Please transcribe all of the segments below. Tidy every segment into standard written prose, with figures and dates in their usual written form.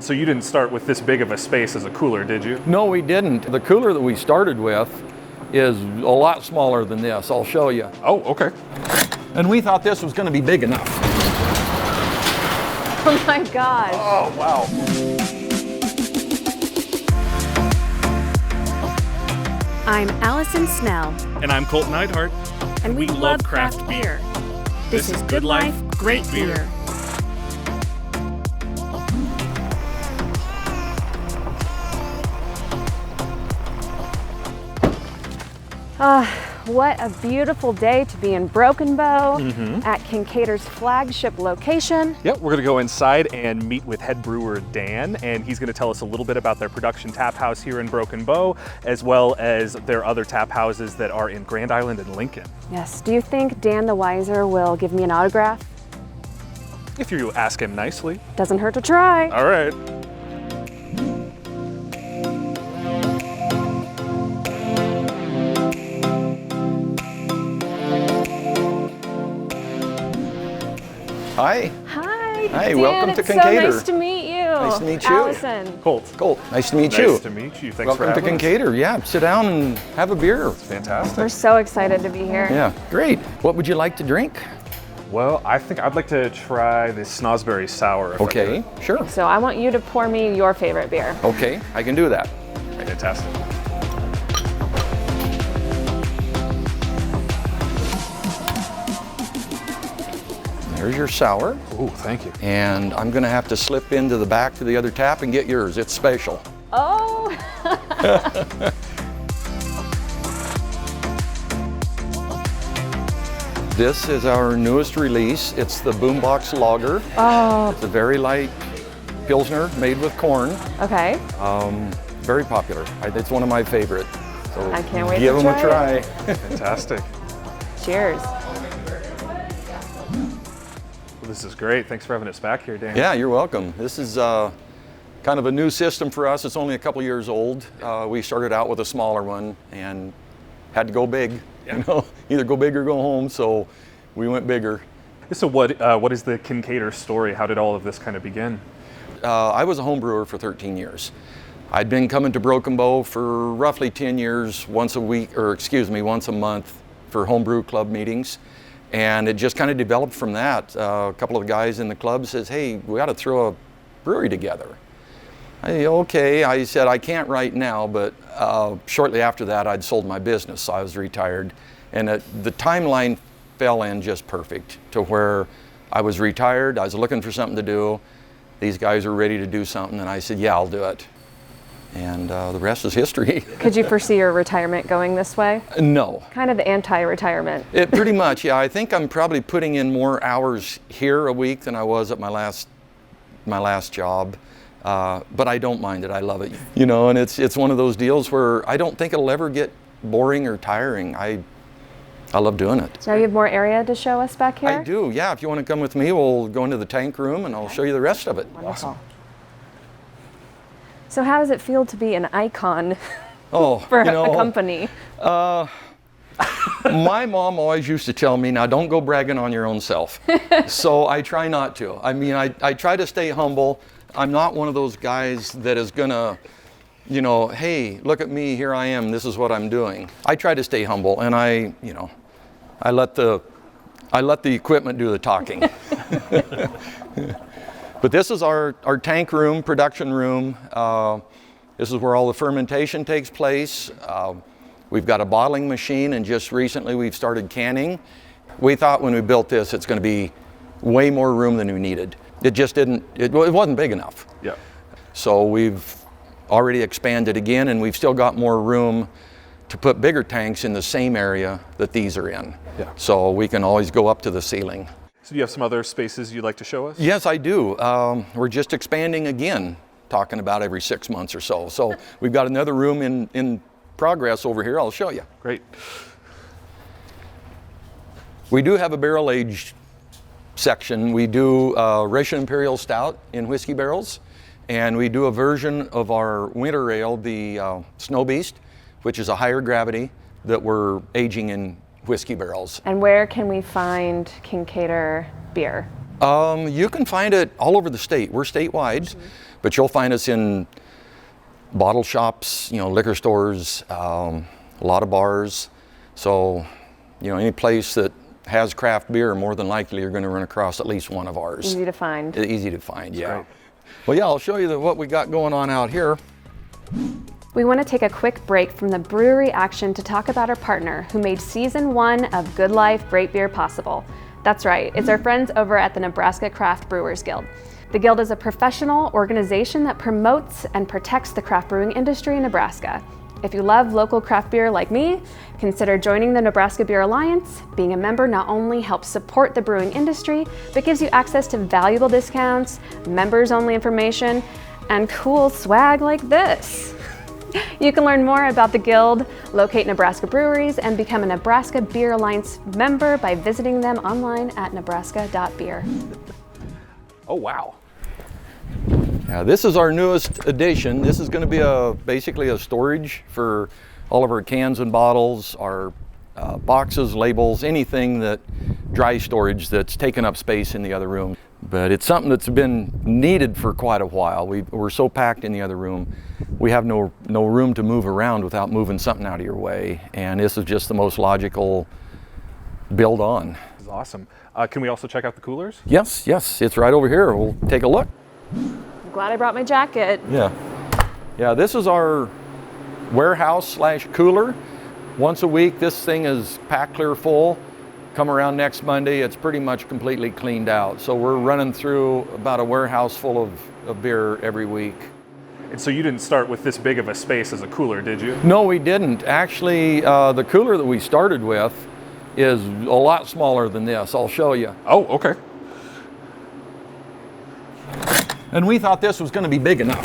So you didn't start with this big of a space as a cooler, did you? No, we didn't. The cooler that we started with is a lot smaller than this. I'll show you. Oh, okay. And we thought this was going to be big enough. Oh my gosh. Oh, wow. I'm Allison Snell. And I'm Colt and Allison. And we love craft beer. This is Good Life, Great Beer. What a beautiful day to be in Broken Bow at Kinkaider's flagship location. Yep, we're gonna go inside and meet with head brewer Dan, and he's gonna tell us a little bit about their production tap house here in Broken Bow, as well as their other tap houses that are in Grand Island and Lincoln. Yes, do you think Dan the Wiser will give me an autograph? If you ask him nicely. Doesn't hurt to try. All right. Hi. Hi. Hi, Dan, welcome to it's Kinkaider. so nice to meet you. Nice to meet you. Allison. Colt. Nice to meet you. Nice to meet you. Thanks Welcome for to having us. Kinkaider. Yeah, sit down and have a beer. Fantastic. We're so excited to be here. Yeah, great. What would you like to drink? Well, I think I'd like to try this Snosberry Sour. If I Okay, sure. So I want you to pour me your favorite beer. Okay, I can do that. could. Fantastic. There's your sour. Oh, thank you. And I'm gonna have to slip into the back to the other tap and get yours. It's special. Oh. This is our newest release. It's the Boombox Lager. Oh. It's a very light Pilsner made with corn. Okay. Very popular. It's one of my favorite. So I can't wait give to them a try try. Fantastic. Cheers. Well, this is great. Thanks for having us back here, Dan. Yeah, you're welcome. This is kind of a new system for us. It's only a couple years old. We started out with a smaller one and had to go big. Yeah. You know, either go big or go home. So we went bigger. So what is the Kinkaider story? How did all of this kind of begin? I was a home brewer for 13 years. I'd been coming to Broken Bow for roughly 10 years, once a month for homebrew club meetings. And it just kind of developed from that. A couple of the guys in the club says, hey, we ought to throw a brewery together. I said, I can't right now, but shortly after that, I'd sold my business, so I was retired. And the timeline fell in just perfect to where I was retired, I was looking for something to do. These guys were ready to do something, and I said, yeah, I'll do it. And the rest is history. Could you foresee your retirement going this way? No. Kind of the anti-retirement. Pretty much, yeah. I think I'm probably putting in more hours here a week than I was at my last job. But I don't mind it. I love it. You know, and it's one of those deals where I don't think it'll ever get boring or tiring. I love doing it. Now you have more area to show us back here? I do, yeah. If you want to come with me, we'll go into the tank room and I'll show you the rest of it. Wonderful. So how does it feel to be an icon for you know, a company? My mom always used to tell me, now don't go bragging on your own self. So I try not to. I mean, I try to stay humble. I'm not one of those guys that is gonna, you know, hey, look at me, here I am, this is what I'm doing. I try to stay humble, and I let the equipment do the talking. But this is our tank room, production room. This is where all the fermentation takes place. We've got a bottling machine, and just recently we've started canning. We thought when we built this, it's gonna be way more room than we needed. It just didn't, it wasn't big enough. Yeah. So we've already expanded again, and we've still got more room to put bigger tanks in the same area that these are in. Yeah. So we can always go up to the ceiling. So do you have some other spaces you'd like to show us? Yes, I do. We're just expanding again, talking about every 6 months or so. So we've got another room in progress over here. I'll show you. Great. We do have a barrel aged section. We do Russian Imperial Stout in whiskey barrels, and we do a version of our winter ale, the Snow Beast, which is a higher gravity that we're aging in whiskey barrels. And where can we find Kinkaider beer? You can find it all over the state. We're statewide, but you'll find us in bottle shops, liquor stores, a lot of bars. So, any place that has craft beer, more than likely you're going to run across at least one of ours. Easy to find. Easy to find, yeah. Great. Well, yeah, I'll show you what we got going on out here. We want to take a quick break from the brewery action to talk about our partner who made season 1 of Good Life Great Beer possible. That's right, it's our friends over at the Nebraska Craft Brewers Guild. The Guild is a professional organization that promotes and protects the craft brewing industry in Nebraska. If you love local craft beer like me, consider joining the Nebraska Beer Alliance. Being a member not only helps support the brewing industry, but gives you access to valuable discounts, members-only information, and cool swag like this. You can learn more about the Guild, locate Nebraska breweries, and become a Nebraska Beer Alliance member by visiting them online at nebraska.beer. Oh, wow. Yeah, this is our newest addition. This is going to be basically a storage for all of our cans and bottles, our boxes, labels, anything that dry storage that's taken up space in the other room. But it's something that's been needed for quite a while. We're so packed in the other room, we have no room to move around without moving something out of your way. And this is just the most logical build on. This is awesome. Can we also check out the coolers? Yes, it's right over here. We'll take a look. I'm glad I brought my jacket. Yeah, this is our warehouse / cooler. Once a week, this thing is packed clear full. Come around next Monday, it's pretty much completely cleaned out. So we're running through about a warehouse full of beer every week. And so you didn't start with this big of a space as a cooler, did you? No, we didn't. Actually, the cooler that we started with is a lot smaller than this. I'll show you. Oh, okay. And we thought this was going to be big enough.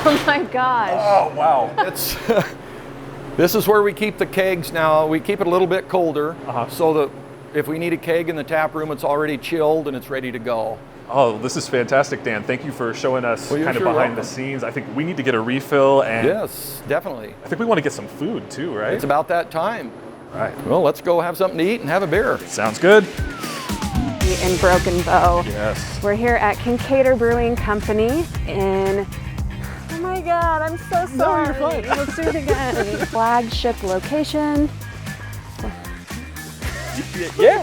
Oh my gosh. Oh, wow. This is where we keep the kegs now. We keep it a little bit colder so that if we need a keg in the tap room, it's already chilled and it's ready to go. Oh, this is fantastic, Dan. Thank you for showing us Well, you're kind of sure behind the welcome. scenes. I think we need to get a refill, and Yes, definitely. I think we want to get some food too, right? It's about that time. Right. Well, let's go have something to eat and have a beer. Sounds good. In Broken Bow. Yes. We're here at Kinkaider Brewing Company in, oh my God, I'm so sorry. you're fine. Let's do it again. Flagship location. Yeah.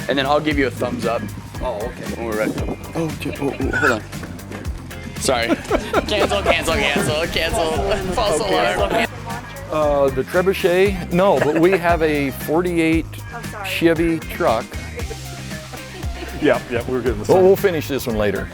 And then I'll give you a thumbs up Oh, okay. when we're ready. Oh, hold on. Sorry. Cancel. False alarm. The trebuchet? No, but we have a 48 Chevy truck. Yeah, we're good. Well, we'll finish this one later.